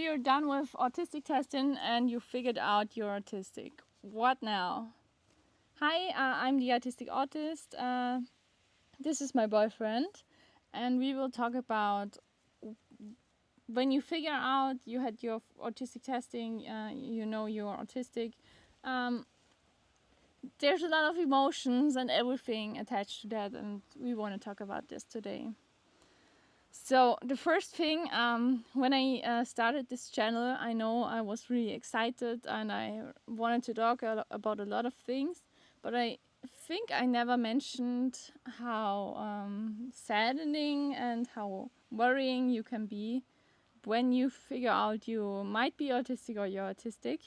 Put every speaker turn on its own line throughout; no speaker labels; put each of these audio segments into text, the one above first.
you're done with autistic testing and you figured out you're autistic. What now? Hi, I'm the autistic autist. This is my boyfriend, and we will talk about when you figure out you had your autistic testing, you know you're autistic. There's a lot of emotions and everything attached to that, and we want to talk about this today. So the first thing, when I started this channel, I know I was really excited and I wanted to talk about a lot of things, but I think I never mentioned how saddening and how worrying you can be when you figure out you might be autistic or you're autistic.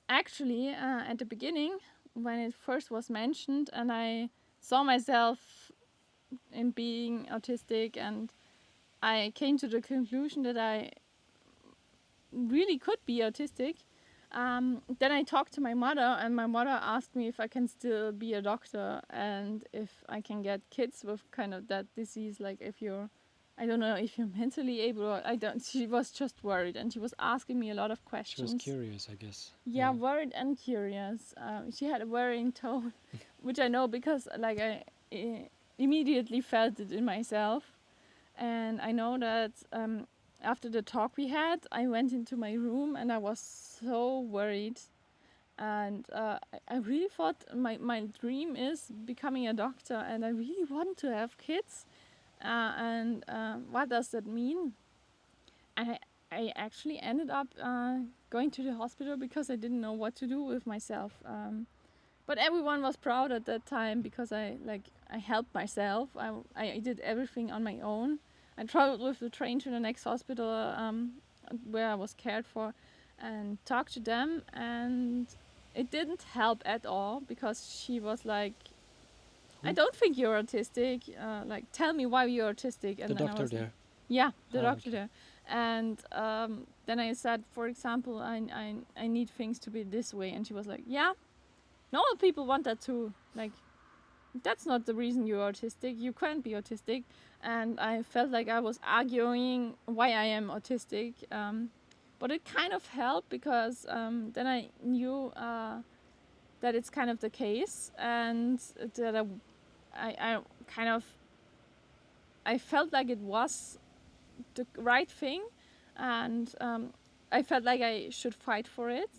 Actually, at the beginning, when it first was mentioned and I saw myself in being autistic, and I came to the conclusion that I really could be autistic. Then I talked to my mother, and my mother asked me if I can still be a doctor and if I can get kids with kind of that disease, like if you're, I don't know if you're mentally able or I don't. She was just worried, and she was asking me a lot of questions.
She was curious, I guess.
Yeah, worried and curious. She had a worrying tone, which I know because like I immediately felt it in myself. And I know that after the talk we had, I went into my room and I was so worried. And I really thought my dream is becoming a doctor, and I really want to have kids. And what does that mean? I actually ended up going to the hospital because I didn't know what to do with myself. But everyone was proud at that time because I helped myself. I did everything on my own. I traveled with the train to the next hospital where I was cared for and talked to them, and it didn't help at all because she was like, I don't think you're autistic. Like, tell me why you're autistic. And
the
then
doctor there?
Yeah, the doctor there. And then I said, for example, I need things to be this way. And she was like, yeah, normal people want that too. Like, that's not the reason you're autistic. You can't be autistic. And I felt like I was arguing why I am autistic. But it kind of helped because then I knew that it's kind of the case, and that I kind of, I felt like it was the right thing, and I felt like I should fight for it,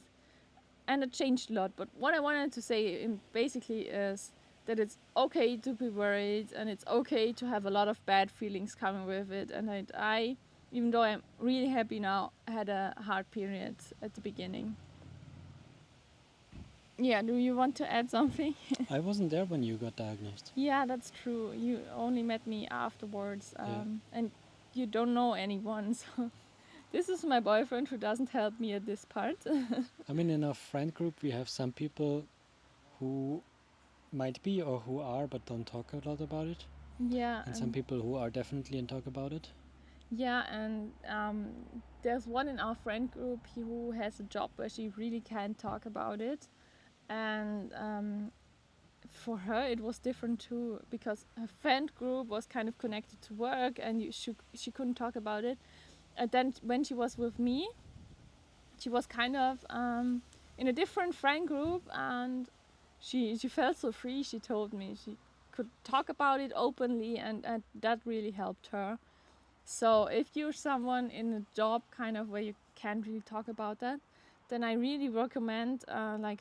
and it changed a lot. But what I wanted to say basically is that it's okay to be worried, and it's okay to have a lot of bad feelings coming with it. And I even though I'm really happy now, had a hard period at the beginning. Yeah, do you want to add something?
I wasn't there when you got diagnosed.
Yeah, that's true. You only met me afterwards, and you don't know anyone. So this is my boyfriend who doesn't help me at this part.
I mean, in our friend group, we have some people who might be or who are, but don't talk a lot about it.
Yeah.
And some people who are definitely and talk about it.
Yeah, and there's one in our friend group who has a job where she really can't talk about it. And for her it was different too, because her friend group was kind of connected to work, and she couldn't talk about it. And then when she was with me, she was kind of in a different friend group, and she felt so free. She told me she could talk about it openly, and that really helped her. So if you're someone in a job kind of where you can't really talk about that, then I really recommend a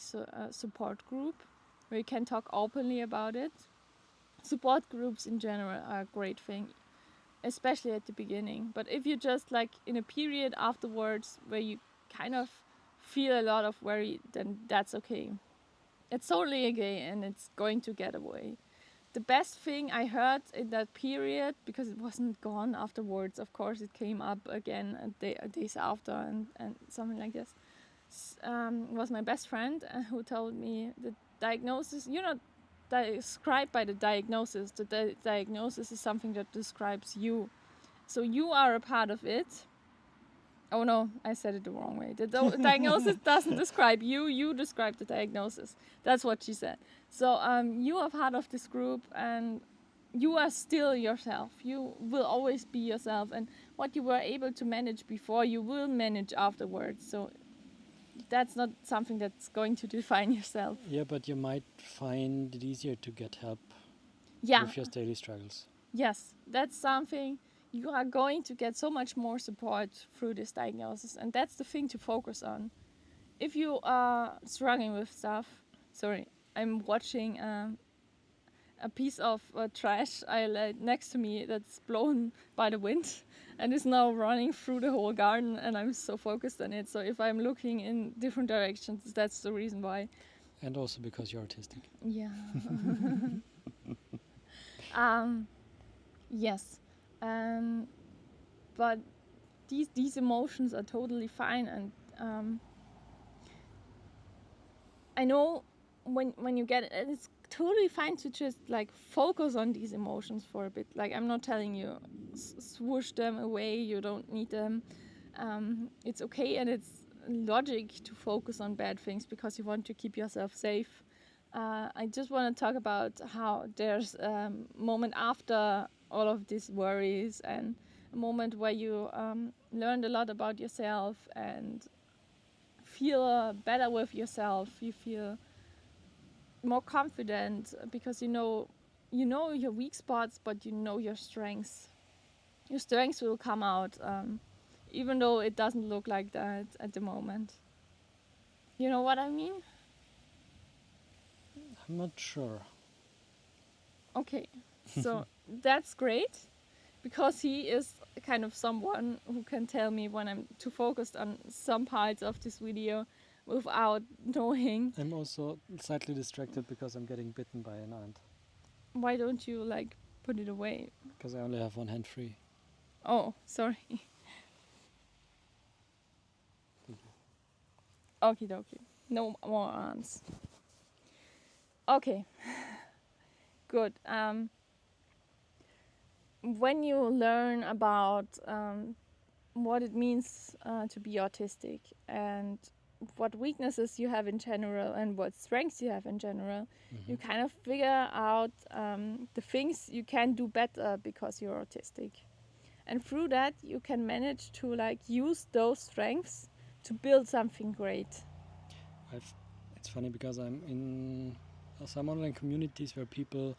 support group where you can talk openly about it. Support groups in general are a great thing, especially at the beginning. But if you're just like in a period afterwards where you kind of feel a lot of worry, then that's okay. It's totally okay, and it's going to get away. The best thing I heard in that period, because it wasn't gone afterwards, of course it came up again days after and something like this, was my best friend who told me the diagnosis, you're not described by the diagnosis. The diagnosis is something that describes you. So you are a part of it. Oh no, I said it the wrong way. The diagnosis doesn't describe you, you describe the diagnosis. That's what she said. So you are part of this group, and you are still yourself. You will always be yourself. And what you were able to manage before, you will manage afterwards. So that's not something that's going to define yourself.
Yeah, but you might find it easier to get help
Yeah,
with your daily struggles.
yes, that's something you are going to get so much more support through this diagnosis, and that's the thing to focus on. If you are struggling with stuff, sorry, I'm watching a piece of trash I laid next to me that's blown by the wind and is now running through the whole garden, and I'm so focused on it. So if I'm looking in different directions, that's the reason why.
And also because you're autistic.
Yeah. Yes. But these emotions are totally fine, and I know when you get it, it's totally fine to just like focus on these emotions for a bit. Like, I'm not telling you swoosh them away, you don't need them. It's okay, and it's logic to focus on bad things because you want to keep yourself safe. I just want to talk about how there's a moment after all of these worries, and a moment where you learned a lot about yourself and feel better with yourself. You feel more confident because you know your weak spots, but you know your strengths. Your strengths will come out, even though it doesn't look like that at the moment. You know what I mean?
I'm not sure.
Okay, so that's great because he is kind of someone who can tell me when I'm too focused on some parts of this video without knowing.
I'm also slightly distracted because I'm getting bitten by an ant.
Why don't you like put it away?
Because I only have one hand free.
Oh, sorry.
Thank you.
Okie dokie. No more ants. Okay, good. When you learn about what it means to be autistic and what weaknesses you have in general and what strengths you have in general, you kind of figure out the things you can do better because you're autistic. And through that, you can manage to like use those strengths to build something great.
It's funny because I'm in some online communities where people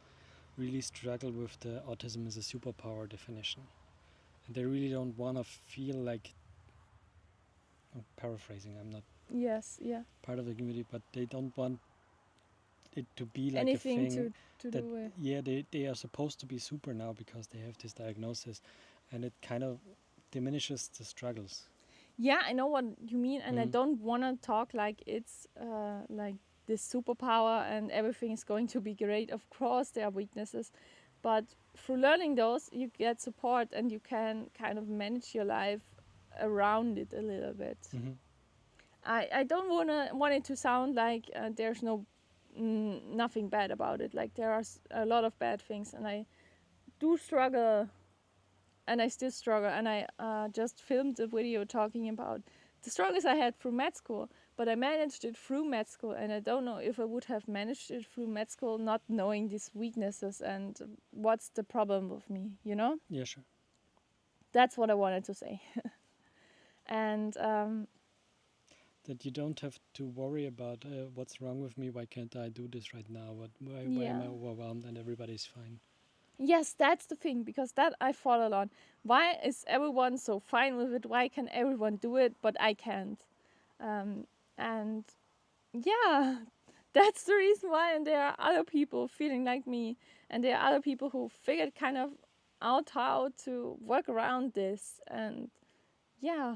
really struggle with the autism as a superpower definition. And they really don't want to feel like, I'm paraphrasing, I'm not
Yes, yeah.
part of the community, but they don't want it to be like
Anything
a thing
to
that,
do with.
yeah, they are supposed to be super now because they have this diagnosis, and it kind of diminishes the struggles.
Yeah, I know what you mean, and I don't want to talk like it's like this superpower and everything is going to be great. Of course, there are weaknesses, but through learning those, you get support and you can kind of manage your life around it a little bit. I don't want it to sound like there's nothing bad about it. Like, there are a lot of bad things, and I do struggle, and I still struggle. And I just filmed a video talking about the struggles I had through med school, but I managed it through med school, and I don't know if I would have managed it through med school not knowing these weaknesses and what's the problem with me, you know?
Yeah, sure.
That's what I wanted to say. And
That you don't have to worry about what's wrong with me, why can't I do this right now, why am
yeah.
I overwhelmed, and everybody's fine.
Yes, that's the thing, because that I thought a lot. Why is everyone so fine with it? Why can everyone do it, but I can't? And yeah, that's the reason why. And there are other people feeling like me, and there are other people who figured kind of out how to work around this. And yeah,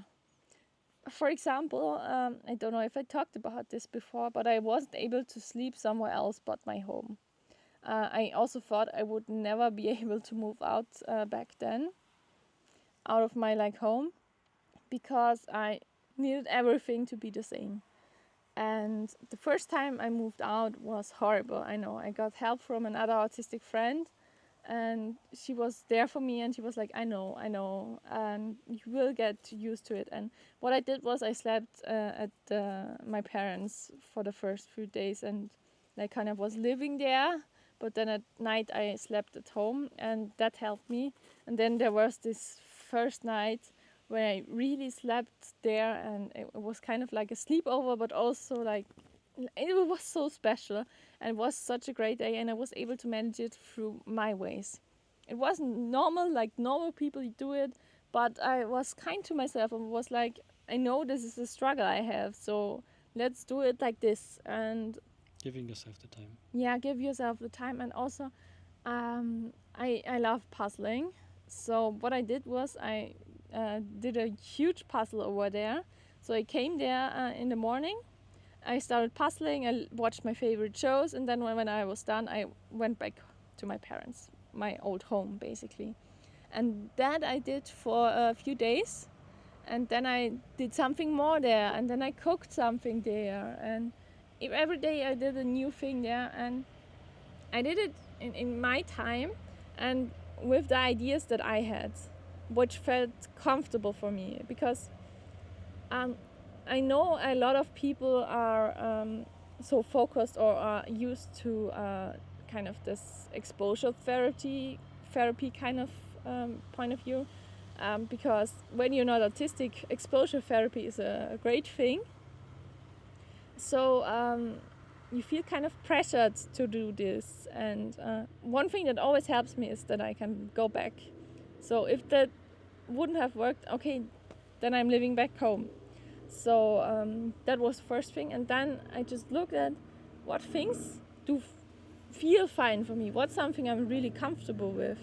for example, I don't know if I talked about this before, but I wasn't able to sleep somewhere else but my home. I also thought I would never be able to move out back then, out of my like home, because I needed everything to be the same. And the first time I moved out was horrible. I know. I got help from another autistic friend, and she was there for me, and she was like, I know, and you will get used to it. And what I did was I slept at my parents for the first few days, and I kind of was living there, but then at night I slept at home, and that helped me. And then there was this first night when I really slept there, and it was kind of like a sleepover, but also like it was so special, and it was such a great day, and I was able to manage it through my ways. It wasn't normal like normal people do it, but I was kind to myself and was like, I know this is a struggle I have, so let's do it like this. And
Giving yourself the time.
yeah, give yourself the time. And also I love puzzling, so what I did was I did a huge puzzle over there. So I came there in the morning, I started puzzling, I watched my favorite shows, and then when I was done, I went back to my parents, my old home basically. And that I did for a few days, and then I did something more there, and then I cooked something there, and every day I did a new thing there, and I did it in my time and with the ideas that I had, which felt comfortable for me, because I know a lot of people are so focused or are used to kind of this exposure therapy kind of point of view, because when you're not autistic, exposure therapy is a great thing. So you feel kind of pressured to do this, and one thing that always helps me is that I can go back. So if that wouldn't have worked, okay, then I'm living back home. So that was the first thing, and then I just looked at what things do feel fine for me, what's something I'm really comfortable with,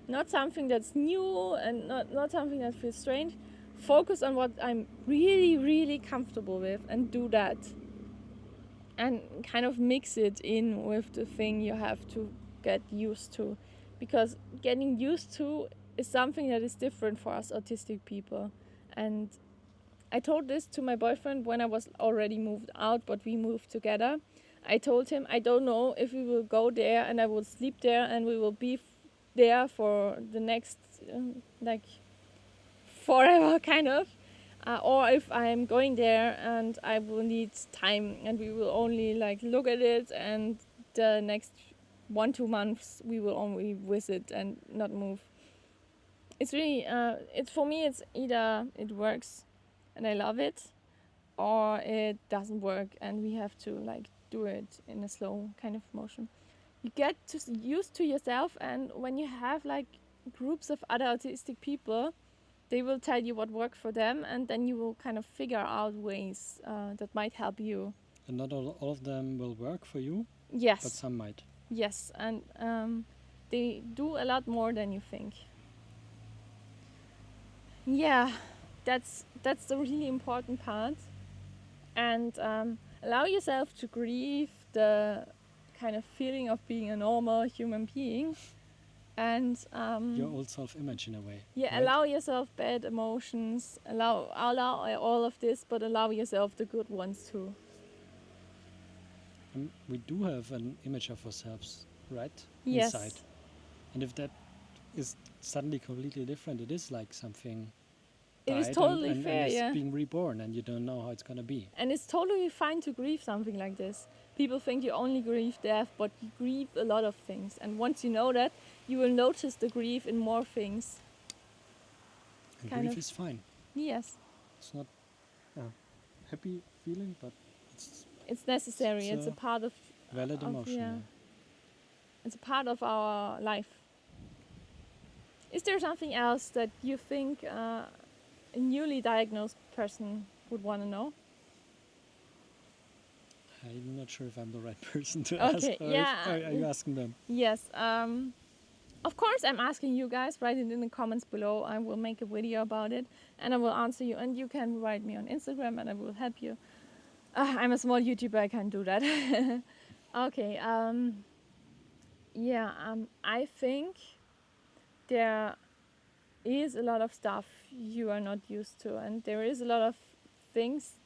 not something that's new and not something that feels strange. Focus on what I'm really, really comfortable with and do that. And kind of mix it in with the thing you have to get used to. Because getting used to is something that is different for us autistic people. And I told this to my boyfriend when I was already moved out, but we moved together. I told him, I don't know if we will go there and I will sleep there and we will be there for the next, like, forever, kind of. Or if I'm going there and I will need time and we will only like look at it, and the next 1-2 months we will only visit and not move. It's really, it's for me, it's either it works and I love it, or it doesn't work and we have to like do it in a slow kind of motion. You get used to yourself, and when you have like groups of other autistic people, they will tell you what worked for them, and then you will kind of figure out ways that might help you.
And not all of them will work for you,
Yes.
but some might.
Yes, and they do a lot more than you think. Yeah, that's the really important part. And allow yourself to grieve the kind of feeling of being a normal human being. And
Your old self-image in a way.
yeah,
right?
allow yourself bad emotions, allow all of this, but allow yourself the good ones too.
And we do have an image of ourselves, right?
Yes.
Inside. And if that is suddenly completely different, it is like something
It is
died
totally
and
fair,
is
yeah.
being reborn, and you don't know how it's gonna be.
And it's totally fine to grieve something like this. People think you only grieve death, but you grieve a lot of things. And once you know that, you will notice the grief in more things.
And
Kind
grief
of-
is fine.
Yes,
It's not a happy feeling, but it's
it's necessary. It's a part of
valid emotion.
yeah.
Yeah.
It's a part of our life. Is there something else that you think a newly diagnosed person would want to know?
I'm not sure if I'm the right person to
Okay,
ask. Or
yeah.
are you asking them?
Yes. Of course, I'm asking you guys. Write it in the comments below. I will make a video about it, and I will answer you. And you can write me on Instagram, and I will help you. I'm a small YouTuber. I can't do that. Okay. Yeah. I think there is a lot of stuff you are not used to, and there is a lot of things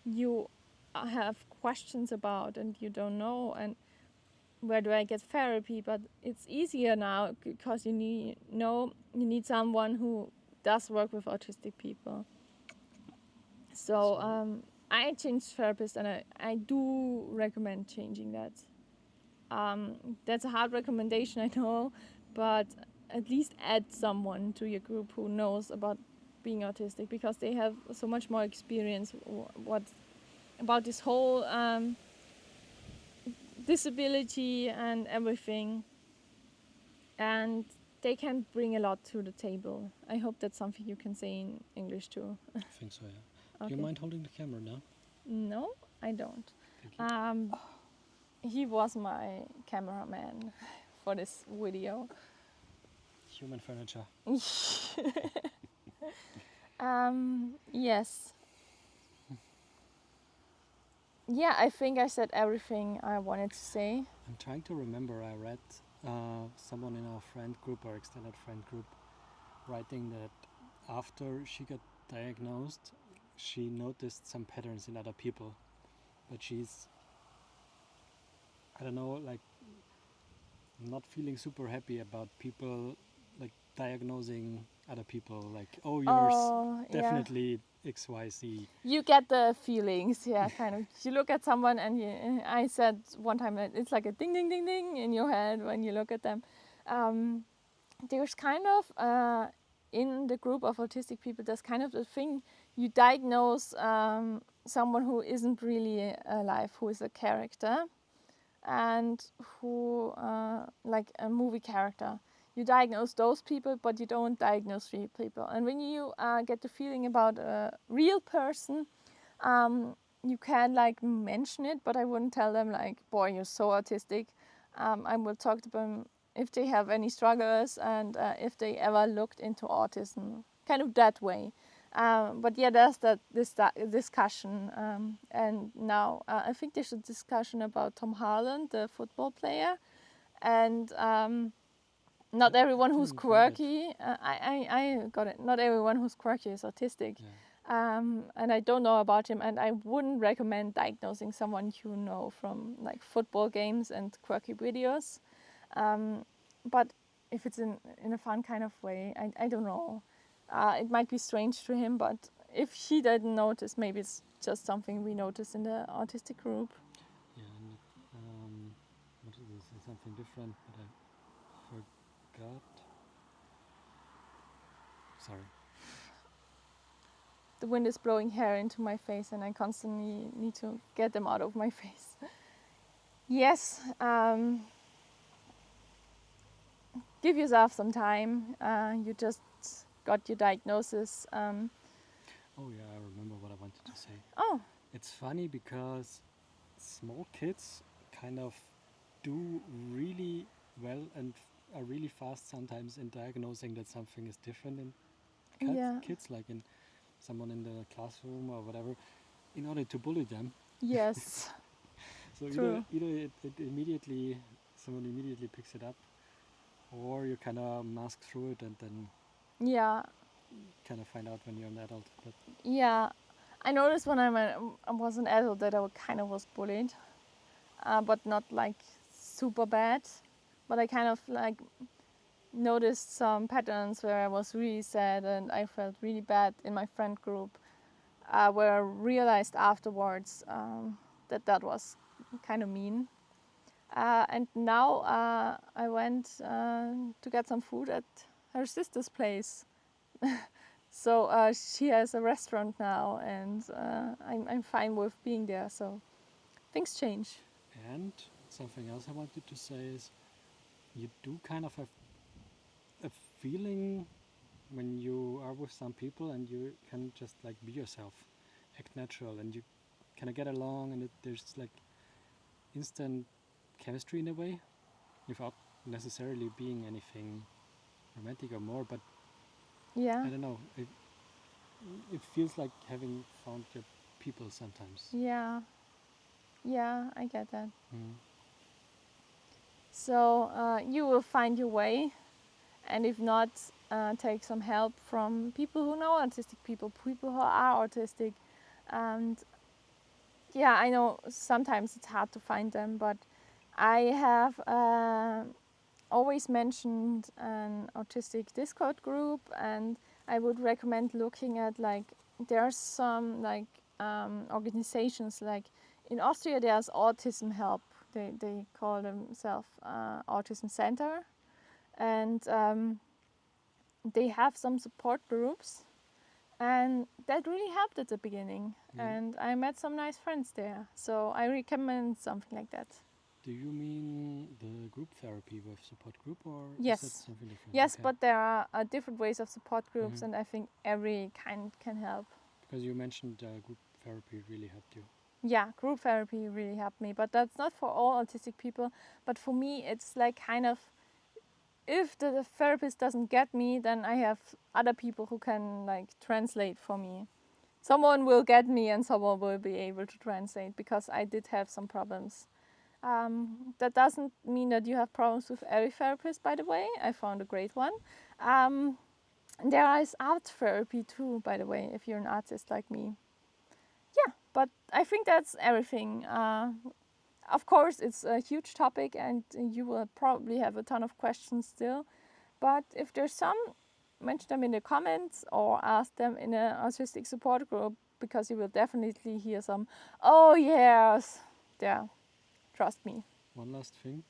you have questions about and you don't know, and where do I get therapy? But it's easier now because you need someone who does work with autistic people. So I changed therapist, and I do recommend changing that. That's a hard recommendation, I know, but at least add someone to your group who knows about being autistic, because they have so much more experience what about this whole disability and everything, and they can bring a lot to the table. I hope that's something you can say in English too.
I think so, yeah.
Okay.
Do you mind holding the camera now?
No, I don't.
Thank you.
He was my cameraman for this video.
Human furniture.
Yes. Yeah, I think I said everything I wanted to say.
I'm trying to remember. I read someone in our friend group or extended friend group writing that after she got diagnosed, she noticed some patterns in other people, but she's, I don't know, like not feeling super happy about people like diagnosing other people, like, oh, you're definitely XYZ.
You get the feelings, yeah, kind of. You look at someone and I said one time that it's like a ding, ding, ding, ding in your head when you look at them. There's kind of, in the group of autistic people, there's kind of the thing, you diagnose someone who isn't really alive, who is a character, and who, like a movie character. You diagnose those people, but you don't diagnose real people. And when you get the feeling about a real person, you can like mention it, but I wouldn't tell them like, boy, you're so autistic. I will talk to them if they have any struggles and if they ever looked into autism, kind of that way. But yeah, there's this discussion, and now I think there's a discussion about Tom Holland, the football player, and not everyone who's quirky. I got it. Not everyone who's quirky is autistic, and I don't know about him, and I wouldn't recommend diagnosing someone you know from like football games and quirky videos. But if it's in a fun kind of way, I don't know. It might be strange to him, but if he didn't notice, maybe it's just something we notice in the autistic group.
Yeah, and what is this? Something different, but I forgot. Sorry.
The wind is blowing hair into my face, and I constantly need to get them out of my face. Yes, give yourself some time. You just got your diagnosis.
Oh yeah, I remember what I wanted to say.
Oh.
It's funny because small kids kind of do really well and are really fast sometimes in diagnosing that something is different in kids, like in someone in the classroom or whatever, in order to bully them.
Yes.
So
True.
either it immediately, someone immediately picks it up, or you kind of mask through it and then kind of find out when you're an adult. But
yeah, I noticed when I was an adult that I kind of was bullied, but not like super bad. But I kind of like noticed some patterns where I was really sad and I felt really bad in my friend group, where I realized afterwards that was kind of mean. And now I went to get some food at her sister's place. So she has a restaurant now, and I'm fine with being there. So things change.
and something else I wanted to say is, you do kind of have a feeling when you are with some people and you can just like be yourself, act natural, and you kind of get along, and there's like instant chemistry in a way, without necessarily being anything romantic or more. But I don't know. It feels like having found your people sometimes.
Yeah, I get that.
Mm.
So you will find your way, and if not, take some help from people who know autistic people who are autistic. And yeah, I know sometimes it's hard to find them, but I have always mentioned an autistic Discord group, and I would recommend looking at like there's some like organizations like in Austria there's Autism Help. They call themselves Autism Center, and they have some support groups, and that really helped at the beginning. And I met some nice friends there, so I recommend something like that.
Do you mean the group therapy with support group, or is
Yes.
that something different?
Yes,
Okay.
but there are different ways of support groups, and I think every kind can help.
Because you mentioned group therapy really helped you.
Yeah, group therapy really helped me, but that's not for all autistic people. But for me, it's like kind of, if the therapist doesn't get me, then I have other people who can like translate for me. Someone will get me and someone will be able to translate, because I did have some problems. That doesn't mean that you have problems with every therapist, by the way. I found a great one. There is art therapy too, by the way, if you're an artist like me. Yeah, but I think that's everything. Of course, it's a huge topic and you will probably have a ton of questions still. But if there's some, mention them in the comments or ask them in an autistic support group, because you will definitely hear some, oh yes, yeah, trust me.
One last thing.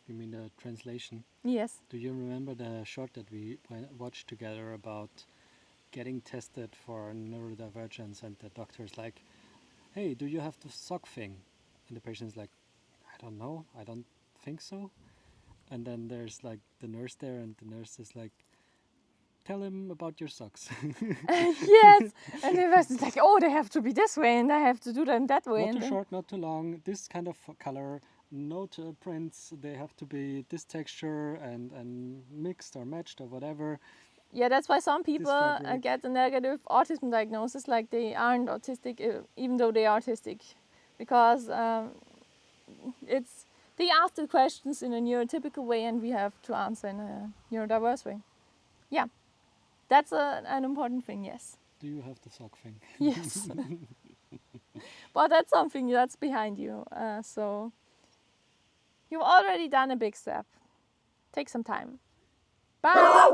You mean the translation?
Yes.
Do you remember the short that we watched together about getting tested for neurodivergence, and the doctor's like, hey, do you have the sock thing? And the patient's like, I don't know, I don't think so. And then there's like the nurse there, and the nurse is like, tell him about your socks.
Yes, and the rest is like, oh, they have to be this way and I have to do them that way.
Not
And
too
then,
short, not too long, this kind of color, no prints, they have to be this texture and mixed or matched or whatever.
yeah, that's why some people
fabric.
get a negative autism diagnosis, like they aren't autistic, even though they are autistic, because it's they ask the questions in a neurotypical way, and we have to answer in a neurodiverse way. Yeah, that's an important thing. Yes.
Do you have the sock thing?
Yes. But that's something that's behind you. So you've already done a big step. Take some time. Bye.